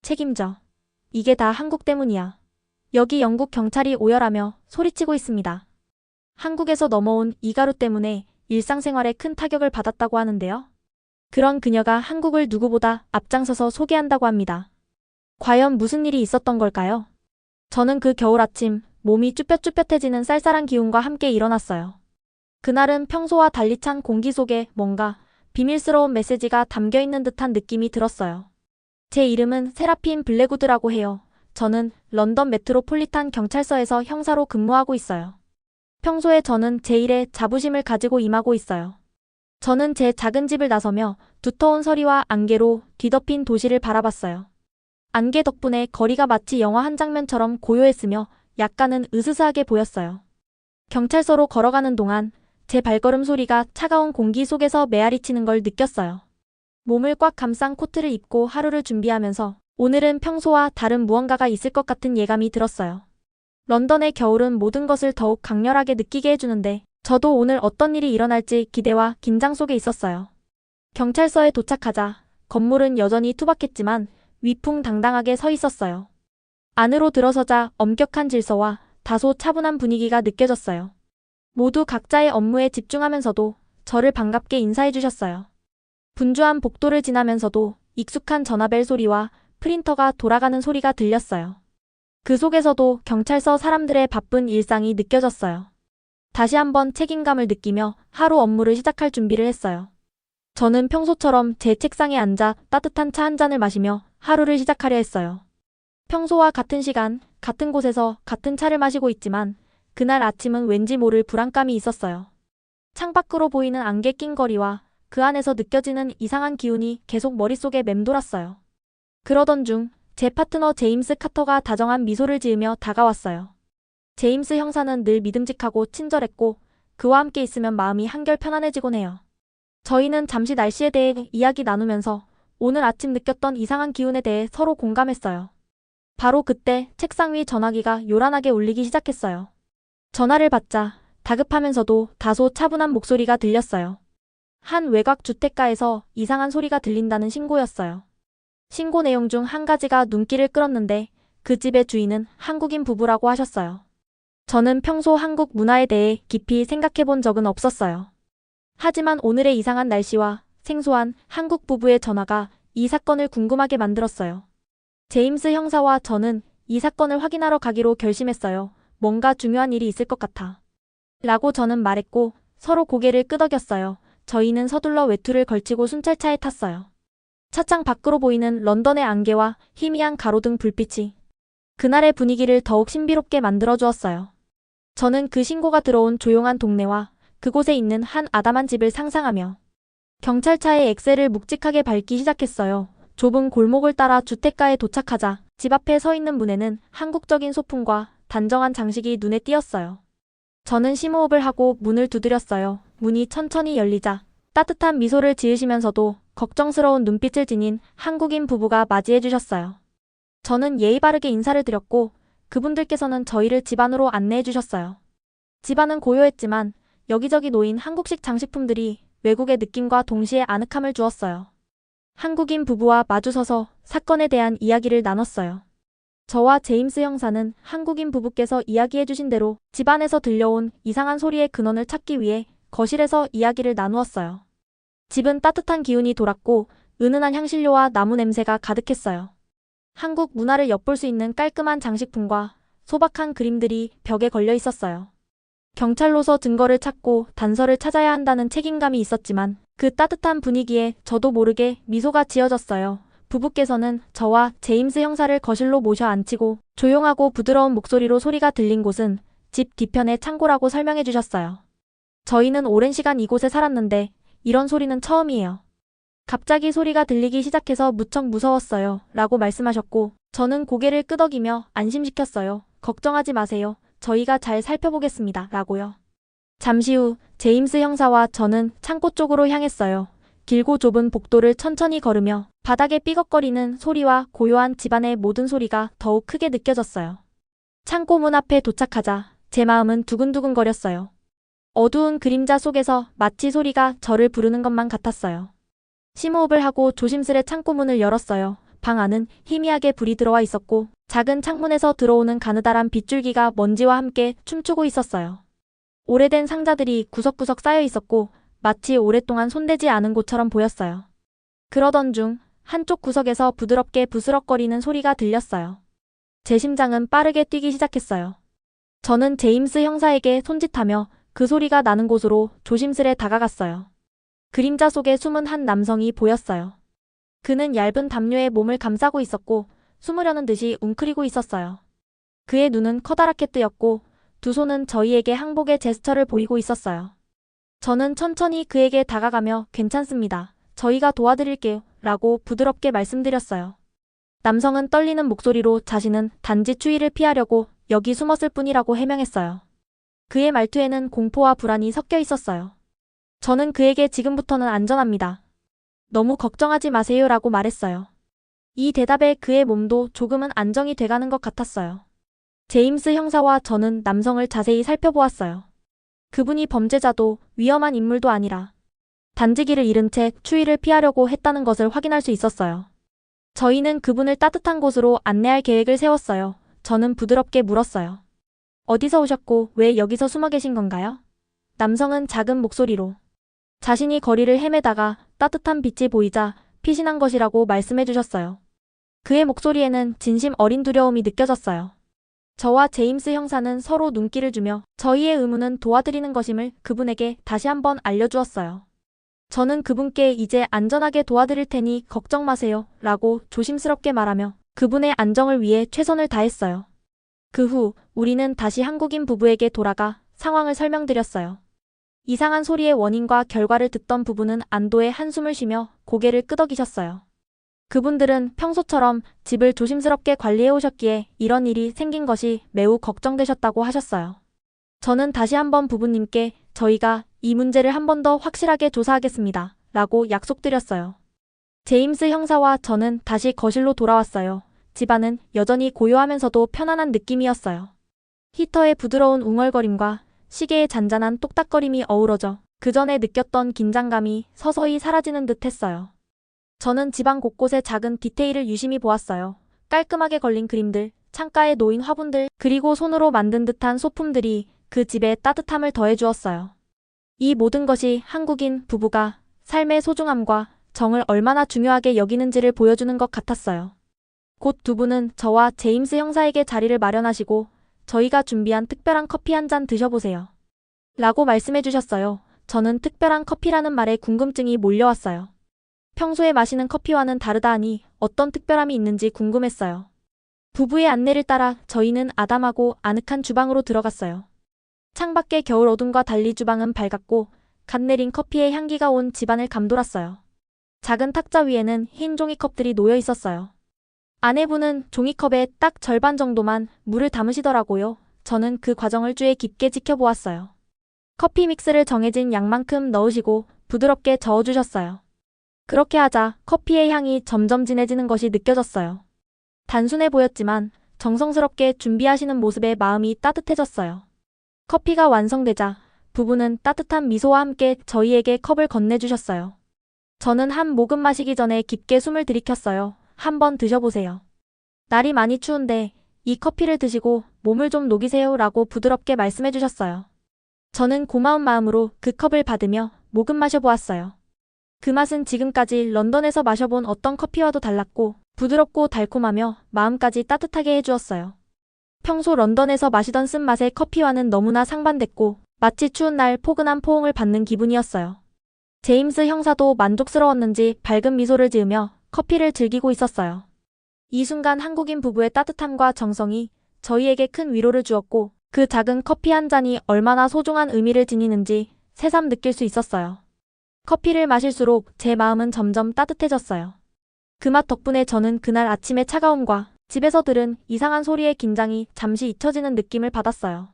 책임져. 이게 다 한국 때문이야. 여기 영국 경찰이 오열하며 소리치고 있습니다. 한국에서 넘어온 이가루 때문에 일상생활에 큰 타격을 받았다고 하는데요. 그런 그녀가 한국을 누구보다 앞장서서 소개한다고 합니다. 과연 무슨 일이 있었던 걸까요? 저는 그 겨울 아침 몸이 쭈뼛쭈뼛해지는 쌀쌀한 기운과 함께 일어났어요. 그날은 평소와 달리 찬 공기 속에 뭔가 비밀스러운 메시지가 담겨있는 듯한 느낌이 들었어요. 제 이름은 세라핀 블랙우드라고 해요. 저는 런던 메트로폴리탄 경찰서에서 형사로 근무하고 있어요. 평소에 저는 제 일에 자부심을 가지고 임하고 있어요. 저는 제 작은 집을 나서며 두터운 서리와 안개로 뒤덮인 도시를 바라봤어요. 안개 덕분에 거리가 마치 영화 한 장면처럼 고요했으며 약간은 으스스하게 보였어요. 경찰서로 걸어가는 동안 제 발걸음 소리가 차가운 공기 속에서 메아리치는 걸 느꼈어요. 몸을 꽉 감싼 코트를 입고 하루를 준비하면서 오늘은 평소와 다른 무언가가 있을 것 같은 예감이 들었어요. 런던의 겨울은 모든 것을 더욱 강렬하게 느끼게 해주는데 저도 오늘 어떤 일이 일어날지 기대와 긴장 속에 있었어요. 경찰서에 도착하자 건물은 여전히 투박했지만 위풍당당하게 서 있었어요. 안으로 들어서자 엄격한 질서와 다소 차분한 분위기가 느껴졌어요. 모두 각자의 업무에 집중하면서도 저를 반갑게 인사해 주셨어요. 분주한 복도를 지나면서도 익숙한 전화벨 소리와 프린터가 돌아가는 소리가 들렸어요. 그 속에서도 경찰서 사람들의 바쁜 일상이 느껴졌어요. 다시 한번 책임감을 느끼며 하루 업무를 시작할 준비를 했어요. 저는 평소처럼 제 책상에 앉아 따뜻한 차 한 잔을 마시며 하루를 시작하려 했어요. 평소와 같은 시간, 같은 곳에서 같은 차를 마시고 있지만 그날 아침은 왠지 모를 불안감이 있었어요. 창밖으로 보이는 안개 낀 거리와 그 안에서 느껴지는 이상한 기운이 계속 머릿속에 맴돌았어요. 그러던 중 제 파트너 제임스 카터가 다정한 미소를 지으며 다가왔어요. 제임스 형사는 늘 믿음직하고 친절했고 그와 함께 있으면 마음이 한결 편안해지곤 해요. 저희는 잠시 날씨에 대해 이야기 나누면서 오늘 아침 느꼈던 이상한 기운에 대해 서로 공감했어요. 바로 그때 책상 위 전화기가 요란하게 울리기 시작했어요. 전화를 받자 다급하면서도 다소 차분한 목소리가 들렸어요. 한 외곽 주택가에서 이상한 소리가 들린다는 신고였어요. 신고 내용 중 한 가지가 눈길을 끌었는데 그 집의 주인은 한국인 부부라고 하셨어요. 저는 평소 한국 문화에 대해 깊이 생각해 본 적은 없었어요. 하지만 오늘의 이상한 날씨와 생소한 한국 부부의 전화가 이 사건을 궁금하게 만들었어요. 제임스 형사와 저는 이 사건을 확인하러 가기로 결심했어요. 뭔가 중요한 일이 있을 것 같아. 라고 저는 말했고 서로 고개를 끄덕였어요. 저희는 서둘러 외투를 걸치고 순찰차에 탔어요. 차창 밖으로 보이는 런던의 안개와 희미한 가로등 불빛이 그날의 분위기를 더욱 신비롭게 만들어 주었어요. 저는 그 신고가 들어온 조용한 동네와 그곳에 있는 한 아담한 집을 상상하며 경찰차의 엑셀을 묵직하게 밟기 시작했어요. 좁은 골목을 따라 주택가에 도착하자 집 앞에 서 있는 문에는 한국적인 소품과 단정한 장식이 눈에 띄었어요. 저는 심호흡을 하고 문을 두드렸어요. 문이 천천히 열리자 따뜻한 미소를 지으시면서도 걱정스러운 눈빛을 지닌 한국인 부부가 맞이해 주셨어요. 저는 예의 바르게 인사를 드렸고 그분들께서는 저희를 집 안으로 안내해 주셨어요. 집 안은 고요했지만 여기저기 놓인 한국식 장식품들이 외국의 느낌과 동시에 아늑함을 주었어요. 한국인 부부와 마주서서 사건에 대한 이야기를 나눴어요. 저와 제임스 형사는 한국인 부부께서 이야기해 주신 대로 집안에서 들려온 이상한 소리의 근원을 찾기 위해 거실에서 이야기를 나누었어요. 집은 따뜻한 기운이 돌았고 은은한 향신료와 나무 냄새가 가득했어요. 한국 문화를 엿볼 수 있는 깔끔한 장식품과 소박한 그림들이 벽에 걸려 있었어요. 경찰로서 증거를 찾고 단서를 찾아야 한다는 책임감이 있었지만 그 따뜻한 분위기에 저도 모르게 미소가 지어졌어요. 부부께서는 저와 제임스 형사를 거실로 모셔 앉히고 조용하고 부드러운 목소리로 소리가 들린 곳은 집 뒤편의 창고라고 설명해 주셨어요. 저희는 오랜 시간 이곳에 살았는데 이런 소리는 처음이에요. 갑자기 소리가 들리기 시작해서 무척 무서웠어요. 라고 말씀하셨고 저는 고개를 끄덕이며 안심시켰어요. 걱정하지 마세요. 저희가 잘 살펴보겠습니다. 라고요. 잠시 후 제임스 형사와 저는 창고 쪽으로 향했어요. 길고 좁은 복도를 천천히 걸으며 바닥에 삐걱거리는 소리와 고요한 집안의 모든 소리가 더욱 크게 느껴졌어요. 창고 문 앞에 도착하자 제 마음은 두근두근거렸어요. 어두운 그림자 속에서 마치 소리가 저를 부르는 것만 같았어요. 심호흡을 하고 조심스레 창고 문을 열었어요. 방 안은 희미하게 불이 들어와 있었고 작은 창문에서 들어오는 가느다란 빗줄기가 먼지와 함께 춤추고 있었어요. 오래된 상자들이 구석구석 쌓여 있었고 마치 오랫동안 손대지 않은 곳처럼 보였어요. 그러던 중 한쪽 구석에서 부드럽게 부스럭거리는 소리가 들렸어요. 제 심장은 빠르게 뛰기 시작했어요. 저는 제임스 형사에게 손짓하며 그 소리가 나는 곳으로 조심스레 다가갔어요. 그림자 속에 숨은 한 남성이 보였어요. 그는 얇은 담요에 몸을 감싸고 있었고 숨으려는 듯이 웅크리고 있었어요. 그의 눈은 커다랗게 뜨였고 두 손은 저희에게 항복의 제스처를 보이고 있었어요. 저는 천천히 그에게 다가가며 괜찮습니다. 저희가 도와드릴게요. 라고 부드럽게 말씀드렸어요. 남성은 떨리는 목소리로 자신은 단지 추위를 피하려고 여기 숨었을 뿐이라고 해명했어요. 그의 말투에는 공포와 불안이 섞여 있었어요. 저는 그에게 지금부터는 안전합니다. 너무 걱정하지 마세요 라고 말했어요. 이 대답에 그의 몸도 조금은 안정이 돼가는 것 같았어요. 제임스 형사와 저는 남성을 자세히 살펴보았어요. 그분이 범죄자도 위험한 인물도 아니라 단지 길을 잃은 채 추위를 피하려고 했다는 것을 확인할 수 있었어요. 저희는 그분을 따뜻한 곳으로 안내할 계획을 세웠어요. 저는 부드럽게 물었어요. 어디서 오셨고 왜 여기서 숨어 계신 건가요? 남성은 작은 목소리로 자신이 거리를 헤매다가 따뜻한 빛이 보이자 피신한 것이라고 말씀해 주셨어요. 그의 목소리에는 진심 어린 두려움이 느껴졌어요. 저와 제임스 형사는 서로 눈길을 주며 저희의 의무는 도와드리는 것임을 그분에게 다시 한번 알려주었어요. 저는 그분께 이제 안전하게 도와드릴 테니 걱정 마세요 라고 조심스럽게 말하며 그분의 안정을 위해 최선을 다했어요. 그 후 우리는 다시 한국인 부부에게 돌아가 상황을 설명드렸어요. 이상한 소리의 원인과 결과를 듣던 부부는 안도의 한숨을 쉬며 고개를 끄덕이셨어요. 그분들은 평소처럼 집을 조심스럽게 관리해 오셨기에 이런 일이 생긴 것이 매우 걱정되셨다고 하셨어요. 저는 다시 한번 부부님께 저희가 이 문제를 한 번 더 확실하게 조사하겠습니다. 라고 약속드렸어요. 제임스 형사와 저는 다시 거실로 돌아왔어요. 집안은 여전히 고요하면서도 편안한 느낌이었어요. 히터의 부드러운 웅얼거림과 시계의 잔잔한 똑딱거림이 어우러져 그 전에 느꼈던 긴장감이 서서히 사라지는 듯 했어요. 저는 집안 곳곳의 작은 디테일을 유심히 보았어요. 깔끔하게 걸린 그림들, 창가에 놓인 화분들, 그리고 손으로 만든 듯한 소품들이 그 집에 따뜻함을 더해주었어요. 이 모든 것이 한국인 부부가 삶의 소중함과 정을 얼마나 중요하게 여기는지를 보여주는 것 같았어요. 곧 두 분은 저와 제임스 형사에게 자리를 마련하시고 저희가 준비한 특별한 커피 한 잔 드셔보세요. 라고 말씀해 주셨어요. 저는 특별한 커피라는 말에 궁금증이 몰려왔어요. 평소에 마시는 커피와는 다르다 하니 어떤 특별함이 있는지 궁금했어요. 부부의 안내를 따라 저희는 아담하고 아늑한 주방으로 들어갔어요. 창밖의 겨울 어둠과 달리 주방은 밝았고 갓 내린 커피의 향기가 온 집안을 감돌았어요. 작은 탁자 위에는 흰 종이컵들이 놓여 있었어요. 아내분은 종이컵에 딱 절반 정도만 물을 담으시더라고요. 저는 그 과정을 주의 깊게 지켜보았어요. 커피 믹스를 정해진 양만큼 넣으시고 부드럽게 저어주셨어요. 그렇게 하자 커피의 향이 점점 진해지는 것이 느껴졌어요. 단순해 보였지만 정성스럽게 준비하시는 모습에 마음이 따뜻해졌어요. 커피가 완성되자 부부는 따뜻한 미소와 함께 저희에게 컵을 건네주셨어요. 저는 한 모금 마시기 전에 깊게 숨을 들이켰어요. 한번 드셔보세요. 날이 많이 추운데 이 커피를 드시고 몸을 좀 녹이세요 라고 부드럽게 말씀해 주셨어요. 저는 고마운 마음으로 그 컵을 받으며 모금 마셔보았어요. 그 맛은 지금까지 런던에서 마셔본 어떤 커피와도 달랐고 부드럽고 달콤하며 마음까지 따뜻하게 해주었어요. 평소 런던에서 마시던 쓴맛의 커피와는 너무나 상반됐고 마치 추운 날 포근한 포옹을 받는 기분이었어요. 제임스 형사도 만족스러웠는지 밝은 미소를 지으며 커피를 즐기고 있었어요. 이 순간 한국인 부부의 따뜻함과 정성이 저희에게 큰 위로를 주었고 그 작은 커피 한 잔이 얼마나 소중한 의미를 지니는지 새삼 느낄 수 있었어요. 커피를 마실수록 제 마음은 점점 따뜻해졌어요. 그 맛 덕분에 저는 그날 아침의 차가움과 집에서 들은 이상한 소리의 긴장이 잠시 잊혀지는 느낌을 받았어요.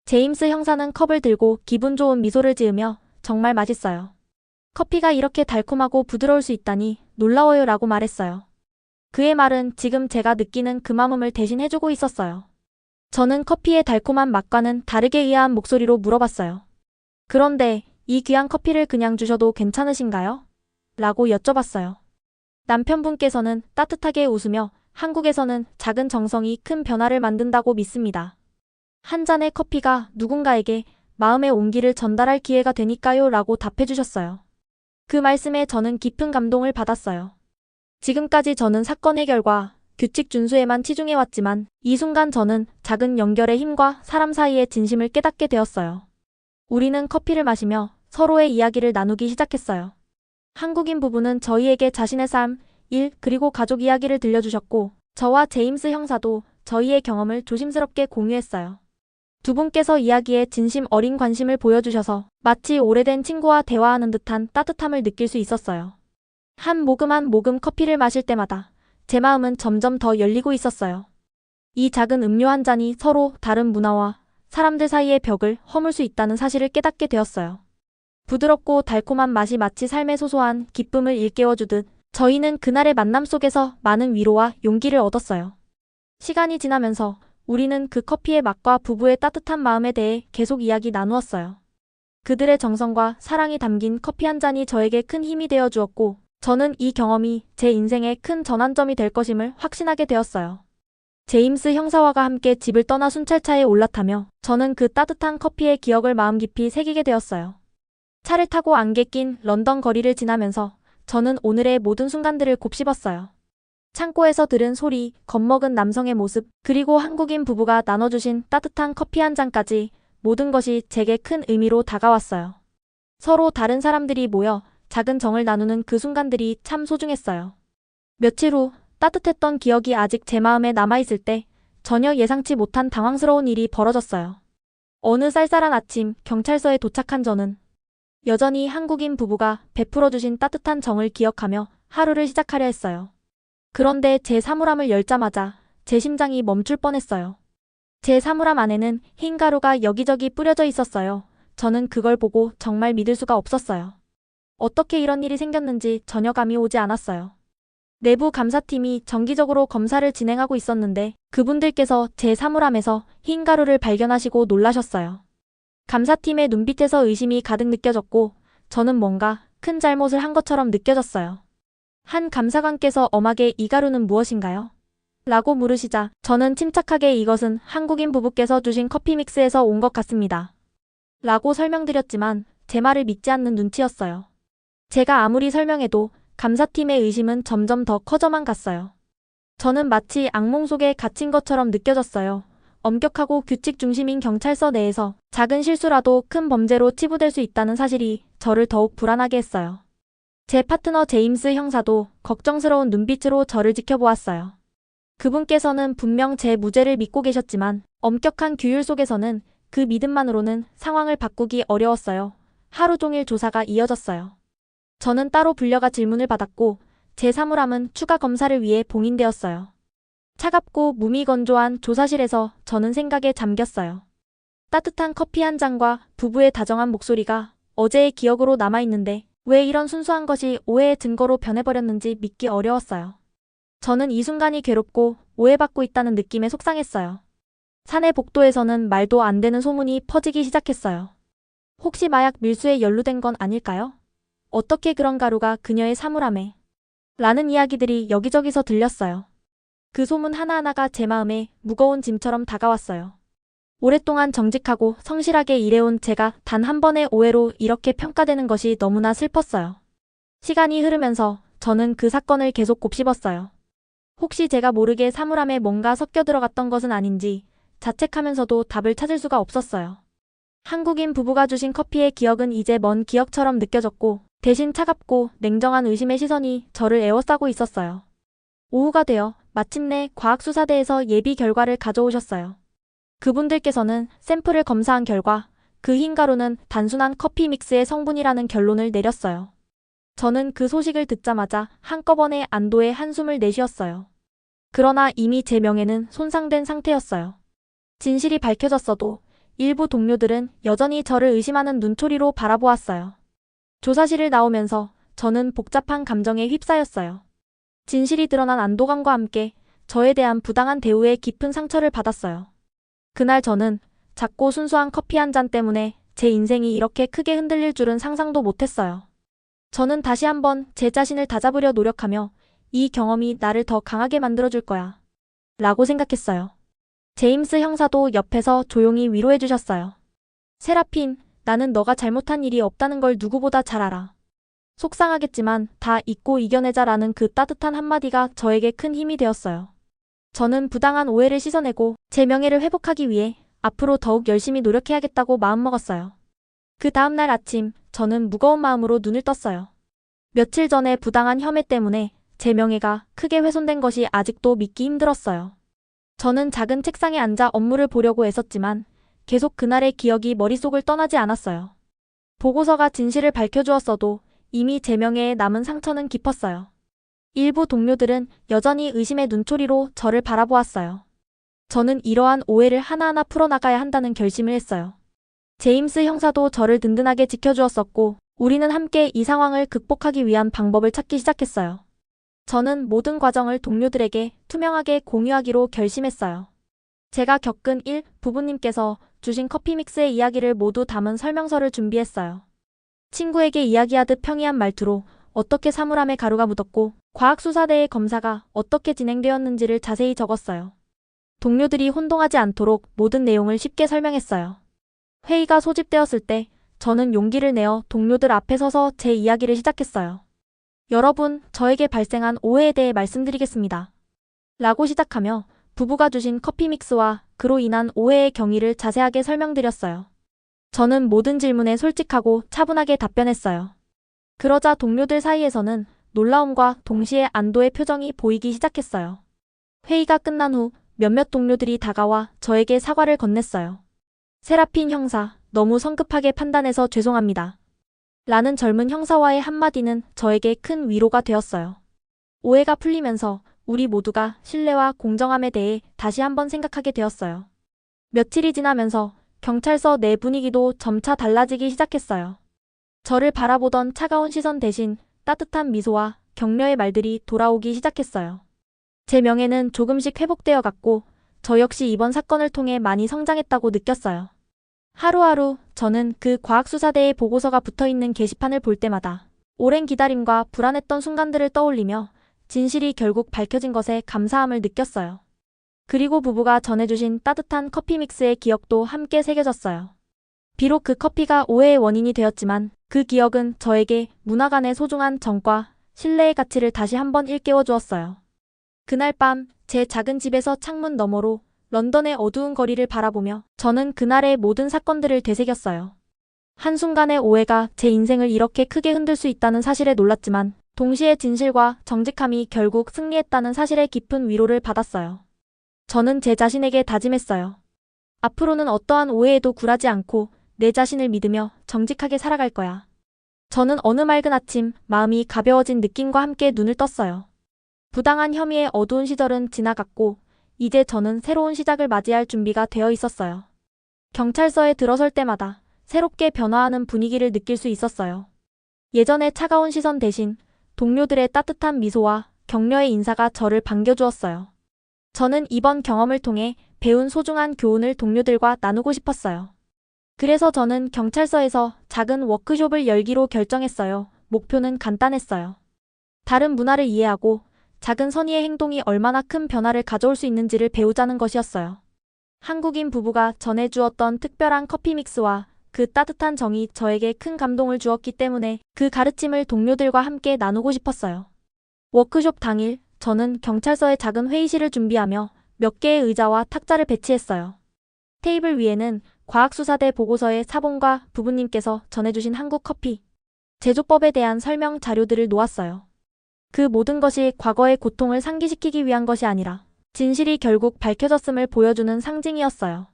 제임스 형사는 컵을 들고 기분 좋은 미소를 지으며 정말 맛있어요. 커피가 이렇게 달콤하고 부드러울 수 있다니 놀라워요 라고 말했어요. 그의 말은 지금 제가 느끼는 그 마음을 대신 해주고 있었어요. 저는 커피의 달콤한 맛과는 다르게 의아한 목소리로 물어봤어요. 그런데 이 귀한 커피를 그냥 주셔도 괜찮으신가요? 라고 여쭤봤어요. 남편분께서는 따뜻하게 웃으며 한국에서는 작은 정성이 큰 변화를 만든다고 믿습니다. 한 잔의 커피가 누군가에게 마음의 온기를 전달할 기회가 되니까요 라고 답해주셨어요. 그 말씀에 저는 깊은 감동을 받았어요. 지금까지 저는 사건 해결과 규칙 준수에만 치중해왔지만 이 순간 저는 작은 연결의 힘과 사람 사이의 진심을 깨닫게 되었어요. 우리는 커피를 마시며 서로의 이야기를 나누기 시작했어요. 한국인 부부는 저희에게 자신의 삶, 일, 그리고 가족 이야기를 들려주셨고 저와 제임스 형사도 저희의 경험을 조심스럽게 공유했어요. 두 분께서 이야기에 진심 어린 관심을 보여주셔서 마치 오래된 친구와 대화하는 듯한 따뜻함을 느낄 수 있었어요. 한 모금 커피를 마실 때마다 제 마음은 점점 더 열리고 있었어요. 이 작은 음료 한 잔이 서로 다른 문화와 사람들 사이의 벽을 허물 수 있다는 사실을 깨닫게 되었어요. 부드럽고 달콤한 맛이 마치 삶의 소소한 기쁨을 일깨워주듯 저희는 그날의 만남 속에서 많은 위로와 용기를 얻었어요. 시간이 지나면서 우리는 그 커피의 맛과 부부의 따뜻한 마음에 대해 계속 이야기 나누었어요. 그들의 정성과 사랑이 담긴 커피 한 잔이 저에게 큰 힘이 되어 주었고 저는 이 경험이 제 인생의 큰 전환점이 될 것임을 확신하게 되었어요. 제임스 형사와가 함께 집을 떠나 순찰차에 올라타며 저는 그 따뜻한 커피의 기억을 마음 깊이 새기게 되었어요. 차를 타고 안개 낀 런던 거리를 지나면서 저는 오늘의 모든 순간들을 곱씹었어요. 창고에서 들은 소리, 겁먹은 남성의 모습, 그리고 한국인 부부가 나눠주신 따뜻한 커피 한 잔까지 모든 것이 제게 큰 의미로 다가왔어요. 서로 다른 사람들이 모여 작은 정을 나누는 그 순간들이 참 소중했어요. 며칠 후 따뜻했던 기억이 아직 제 마음에 남아있을 때 전혀 예상치 못한 당황스러운 일이 벌어졌어요. 어느 쌀쌀한 아침 경찰서에 도착한 저는 여전히 한국인 부부가 베풀어주신 따뜻한 정을 기억하며 하루를 시작하려 했어요. 그런데 제 사물함을 열자마자 제 심장이 멈출 뻔했어요. 제 사물함 안에는 흰 가루가 여기저기 뿌려져 있었어요. 저는 그걸 보고 정말 믿을 수가 없었어요. 어떻게 이런 일이 생겼는지 전혀 감이 오지 않았어요. 내부 감사팀이 정기적으로 검사를 진행하고 있었는데 그분들께서 제 사물함에서 흰 가루를 발견하시고 놀라셨어요. 감사팀의 눈빛에서 의심이 가득 느껴졌고 저는 뭔가 큰 잘못을 한 것처럼 느껴졌어요. 한 감사관께서 엄하게 이 가루는 무엇인가요? 라고 물으시자 저는 침착하게 이것은 한국인 부부께서 주신 커피 믹스에서 온 것 같습니다. 라고 설명드렸지만 제 말을 믿지 않는 눈치였어요. 제가 아무리 설명해도 감사팀의 의심은 점점 더 커져만 갔어요. 저는 마치 악몽 속에 갇힌 것처럼 느껴졌어요. 엄격하고 규칙 중심인 경찰서 내에서 작은 실수라도 큰 범죄로 치부될 수 있다는 사실이 저를 더욱 불안하게 했어요. 제 파트너 제임스 형사도 걱정스러운 눈빛으로 저를 지켜보았어요. 그분께서는 분명 제 무죄를 믿고 계셨지만 엄격한 규율 속에서는 그 믿음만으로는 상황을 바꾸기 어려웠어요. 하루 종일 조사가 이어졌어요. 저는 따로 불려가 질문을 받았고 제 사물함은 추가 검사를 위해 봉인되었어요. 차갑고 무미건조한 조사실에서 저는 생각에 잠겼어요. 따뜻한 커피 한 잔과 부부의 다정한 목소리가 어제의 기억으로 남아있는데 왜 이런 순수한 것이 오해의 증거로 변해버렸는지 믿기 어려웠어요. 저는 이 순간이 괴롭고 오해받고 있다는 느낌에 속상했어요. 사내 복도에서는 말도 안 되는 소문이 퍼지기 시작했어요. 혹시 마약 밀수에 연루된 건 아닐까요? 어떻게 그런 가루가 그녀의 사물함에? 라는 이야기들이 여기저기서 들렸어요. 그 소문 하나하나가 제 마음에 무거운 짐처럼 다가왔어요. 오랫동안 정직하고 성실하게 일해온 제가 단 한 번의 오해로 이렇게 평가되는 것이 너무나 슬펐어요. 시간이 흐르면서 저는 그 사건을 계속 곱씹었어요. 혹시 제가 모르게 사물함에 뭔가 섞여 들어갔던 것은 아닌지 자책하면서도 답을 찾을 수가 없었어요. 한국인 부부가 주신 커피의 기억은 이제 먼 기억처럼 느껴졌고 대신 차갑고 냉정한 의심의 시선이 저를 에워싸고 있었어요. 오후가 되어 마침내 과학수사대에서 예비 결과를 가져오셨어요. 그분들께서는 샘플을 검사한 결과 그 흰 가루는 단순한 커피 믹스의 성분이라는 결론을 내렸어요. 저는 그 소식을 듣자마자 한꺼번에 안도의 한숨을 내쉬었어요. 그러나 이미 제 명예는 손상된 상태였어요. 진실이 밝혀졌어도 일부 동료들은 여전히 저를 의심하는 눈초리로 바라보았어요. 조사실을 나오면서 저는 복잡한 감정에 휩싸였어요. 진실이 드러난 안도감과 함께 저에 대한 부당한 대우에 깊은 상처를 받았어요. 그날 저는 작고 순수한 커피 한 잔 때문에 제 인생이 이렇게 크게 흔들릴 줄은 상상도 못했어요. 저는 다시 한번 제 자신을 다잡으려 노력하며 이 경험이 나를 더 강하게 만들어줄 거야. 라고 생각했어요. 제임스 형사도 옆에서 조용히 위로해 주셨어요. 세라핀, 나는 너가 잘못한 일이 없다는 걸 누구보다 잘 알아. 속상하겠지만 다 잊고 이겨내자라는 그 따뜻한 한마디가 저에게 큰 힘이 되었어요. 저는 부당한 오해를 씻어내고 제 명예를 회복하기 위해 앞으로 더욱 열심히 노력해야겠다고 마음먹었어요. 그 다음날 아침, 저는 무거운 마음으로 눈을 떴어요. 며칠 전에 부당한 혐의 때문에 제 명예가 크게 훼손된 것이 아직도 믿기 힘들었어요. 저는 작은 책상에 앉아 업무를 보려고 애썼지만 계속 그날의 기억이 머릿속을 떠나지 않았어요. 보고서가 진실을 밝혀주었어도 이미 제 명예에 남은 상처는 깊었어요. 일부 동료들은 여전히 의심의 눈초리로 저를 바라보았어요. 저는 이러한 오해를 하나하나 풀어나가야 한다는 결심을 했어요. 제임스 형사도 저를 든든하게 지켜주었었고, 우리는 함께 이 상황을 극복하기 위한 방법을 찾기 시작했어요. 저는 모든 과정을 동료들에게 투명하게 공유하기로 결심했어요. 제가 겪은 일, 부부님께서 주신 커피 믹스의 이야기를 모두 담은 설명서를 준비했어요. 친구에게 이야기하듯 평이한 말투로 어떻게 사물함에 가루가 묻었고 과학수사대의 검사가 어떻게 진행되었는지를 자세히 적었어요. 동료들이 혼동하지 않도록 모든 내용을 쉽게 설명했어요. 회의가 소집되었을 때 저는 용기를 내어 동료들 앞에 서서 제 이야기를 시작했어요. 여러분, 저에게 발생한 오해에 대해 말씀드리겠습니다. 라고 시작하며 부부가 주신 커피 믹스와 그로 인한 오해의 경위를 자세하게 설명드렸어요. 저는 모든 질문에 솔직하고 차분하게 답변했어요. 그러자 동료들 사이에서는 놀라움과 동시에 안도의 표정이 보이기 시작했어요. 회의가 끝난 후 몇몇 동료들이 다가와 저에게 사과를 건넸어요. 세라핀 형사, 너무 성급하게 판단해서 죄송합니다. 라는 젊은 형사와의 한마디는 저에게 큰 위로가 되었어요. 오해가 풀리면서 우리 모두가 신뢰와 공정함에 대해 다시 한번 생각하게 되었어요. 며칠이 지나면서 경찰서 내 분위기도 점차 달라지기 시작했어요. 저를 바라보던 차가운 시선 대신 따뜻한 미소와 격려의 말들이 돌아오기 시작했어요. 제 명예는 조금씩 회복되어 갔고 저 역시 이번 사건을 통해 많이 성장했다고 느꼈어요. 하루하루 저는 그 과학수사대의 보고서가 붙어있는 게시판을 볼 때마다 오랜 기다림과 불안했던 순간들을 떠올리며 진실이 결국 밝혀진 것에 감사함을 느꼈어요. 그리고 부부가 전해주신 따뜻한 커피 믹스의 기억도 함께 새겨졌어요. 비록 그 커피가 오해의 원인이 되었지만 그 기억은 저에게 문화 간의 소중한 정과 신뢰의 가치를 다시 한번 일깨워 주었어요. 그날 밤 제 작은 집에서 창문 너머로 런던의 어두운 거리를 바라보며 저는 그날의 모든 사건들을 되새겼어요. 한순간의 오해가 제 인생을 이렇게 크게 흔들 수 있다는 사실에 놀랐지만 동시에 진실과 정직함이 결국 승리했다는 사실에 깊은 위로를 받았어요. 저는 제 자신에게 다짐했어요. 앞으로는 어떠한 오해에도 굴하지 않고 내 자신을 믿으며 정직하게 살아갈 거야. 저는 어느 맑은 아침 마음이 가벼워진 느낌과 함께 눈을 떴어요. 부당한 혐의의 어두운 시절은 지나갔고 이제 저는 새로운 시작을 맞이할 준비가 되어 있었어요. 경찰서에 들어설 때마다 새롭게 변화하는 분위기를 느낄 수 있었어요. 예전의 차가운 시선 대신 동료들의 따뜻한 미소와 격려의 인사가 저를 반겨주었어요. 저는 이번 경험을 통해 배운 소중한 교훈을 동료들과 나누고 싶었어요. 그래서 저는 경찰서에서 작은 워크숍을 열기로 결정했어요. 목표는 간단했어요. 다른 문화를 이해하고 작은 선의의 행동이 얼마나 큰 변화를 가져올 수 있는지를 배우자는 것이었어요. 한국인 부부가 전해주었던 특별한 커피 믹스와 그 따뜻한 정이 저에게 큰 감동을 주었기 때문에 그 가르침을 동료들과 함께 나누고 싶었어요. 워크숍 당일, 저는 경찰서의 작은 회의실을 준비하며 몇 개의 의자와 탁자를 배치했어요. 테이블 위에는 과학수사대 보고서의 사본과 부부님께서 전해주신 한국 커피 제조법에 대한 설명 자료들을 놓았어요. 그 모든 것이 과거의 고통을 상기시키기 위한 것이 아니라 진실이 결국 밝혀졌음을 보여주는 상징이었어요.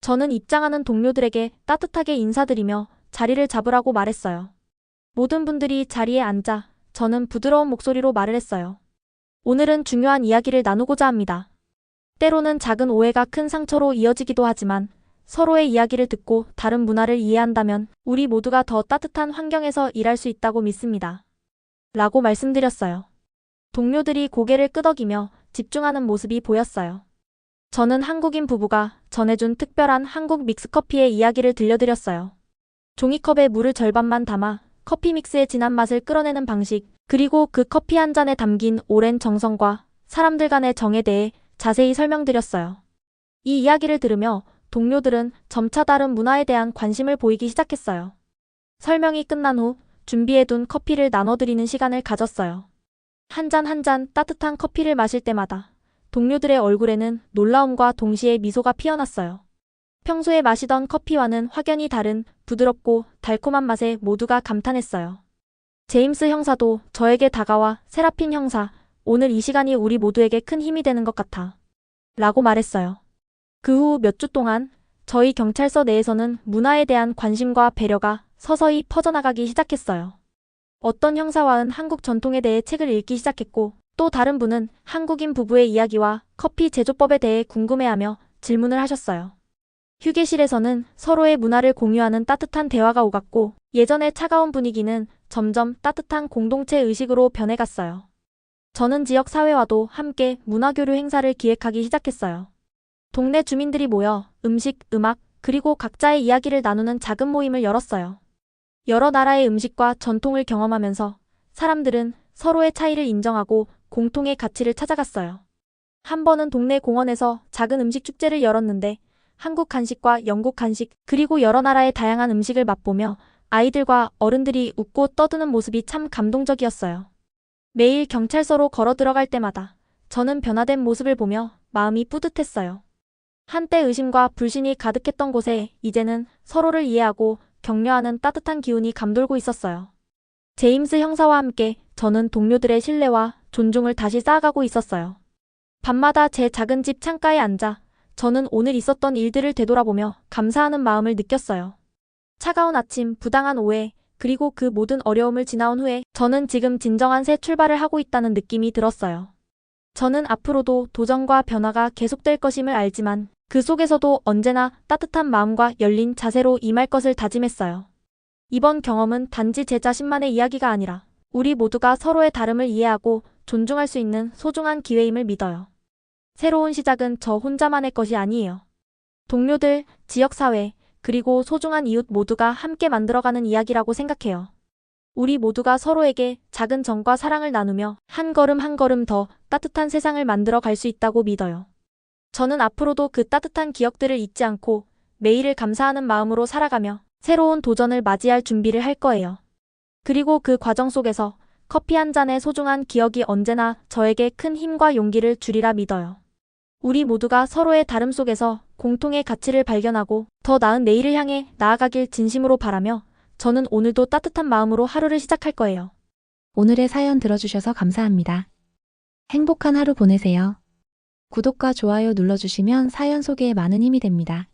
저는 입장하는 동료들에게 따뜻하게 인사드리며 자리를 잡으라고 말했어요. 모든 분들이 자리에 앉아 저는 부드러운 목소리로 말을 했어요. 오늘은 중요한 이야기를 나누고자 합니다. 때로는 작은 오해가 큰 상처로 이어지기도 하지만 서로의 이야기를 듣고 다른 문화를 이해한다면 우리 모두가 더 따뜻한 환경에서 일할 수 있다고 믿습니다. 라고 말씀드렸어요. 동료들이 고개를 끄덕이며 집중하는 모습이 보였어요. 저는 한국인 부부가 전해준 특별한 한국 믹스커피의 이야기를 들려드렸어요. 종이컵에 물을 절반만 담아 커피 믹스의 진한 맛을 끌어내는 방식, 그리고 그 커피 한 잔에 담긴 오랜 정성과 사람들 간의 정에 대해 자세히 설명드렸어요. 이 이야기를 들으며 동료들은 점차 다른 문화에 대한 관심을 보이기 시작했어요. 설명이 끝난 후 준비해둔 커피를 나눠드리는 시간을 가졌어요. 한 잔 한 잔 따뜻한 커피를 마실 때마다 동료들의 얼굴에는 놀라움과 동시에 미소가 피어났어요. 평소에 마시던 커피와는 확연히 다른 부드럽고 달콤한 맛에 모두가 감탄했어요. 제임스 형사도 저에게 다가와 세라핀 형사, 오늘 이 시간이 우리 모두에게 큰 힘이 되는 것 같아. 라고 말했어요. 그 후 몇 주 동안 저희 경찰서 내에서는 문화에 대한 관심과 배려가 서서히 퍼져나가기 시작했어요. 어떤 형사와는 한국 전통에 대해 책을 읽기 시작했고, 또 다른 분은 한국인 부부의 이야기와 커피 제조법에 대해 궁금해하며 질문을 하셨어요. 휴게실에서는 서로의 문화를 공유하는 따뜻한 대화가 오갔고, 예전의 차가운 분위기는 점점 따뜻한 공동체 의식으로 변해갔어요. 저는 지역 사회와도 함께 문화교류 행사를 기획하기 시작했어요. 동네 주민들이 모여 음식, 음악, 그리고 각자의 이야기를 나누는 작은 모임을 열었어요. 여러 나라의 음식과 전통을 경험하면서 사람들은 서로의 차이를 인정하고 공통의 가치를 찾아갔어요. 한 번은 동네 공원에서 작은 음식 축제를 열었는데 한국 한식과 영국 한식 그리고 여러 나라의 다양한 음식을 맛보며 아이들과 어른들이 웃고 떠드는 모습이 참 감동적이었어요. 매일 경찰서로 걸어 들어갈 때마다 저는 변화된 모습을 보며 마음이 뿌듯했어요. 한때 의심과 불신이 가득했던 곳에 이제는 서로를 이해하고 격려하는 따뜻한 기운이 감돌고 있었어요. 제임스 형사와 함께 저는 동료들의 신뢰와 존중을 다시 쌓아가고 있었어요. 밤마다 제 작은 집 창가에 앉아 저는 오늘 있었던 일들을 되돌아보며 감사하는 마음을 느꼈어요. 차가운 아침, 부당한 오해, 그리고 그 모든 어려움을 지나온 후에 저는 지금 진정한 새 출발을 하고 있다는 느낌이 들었어요. 저는 앞으로도 도전과 변화가 계속될 것임을 알지만 그 속에서도 언제나 따뜻한 마음과 열린 자세로 임할 것을 다짐했어요. 이번 경험은 단지 제 자신만의 이야기가 아니라 우리 모두가 서로의 다름을 이해하고 존중할 수 있는 소중한 기회임을 믿어요. 새로운 시작은 저 혼자만의 것이 아니에요. 동료들, 지역사회, 그리고 소중한 이웃 모두가 함께 만들어가는 이야기라고 생각해요. 우리 모두가 서로에게 작은 정과 사랑을 나누며 한 걸음 한 걸음 더 따뜻한 세상을 만들어 갈 수 있다고 믿어요. 저는 앞으로도 그 따뜻한 기억들을 잊지 않고 매일을 감사하는 마음으로 살아가며 새로운 도전을 맞이할 준비를 할 거예요. 그리고 그 과정 속에서 커피 한 잔의 소중한 기억이 언제나 저에게 큰 힘과 용기를 주리라 믿어요. 우리 모두가 서로의 다름 속에서 공통의 가치를 발견하고 더 나은 내일을 향해 나아가길 진심으로 바라며 저는 오늘도 따뜻한 마음으로 하루를 시작할 거예요. 오늘의 사연 들어주셔서 감사합니다. 행복한 하루 보내세요. 구독과 좋아요 눌러주시면 사연 소개에 많은 힘이 됩니다.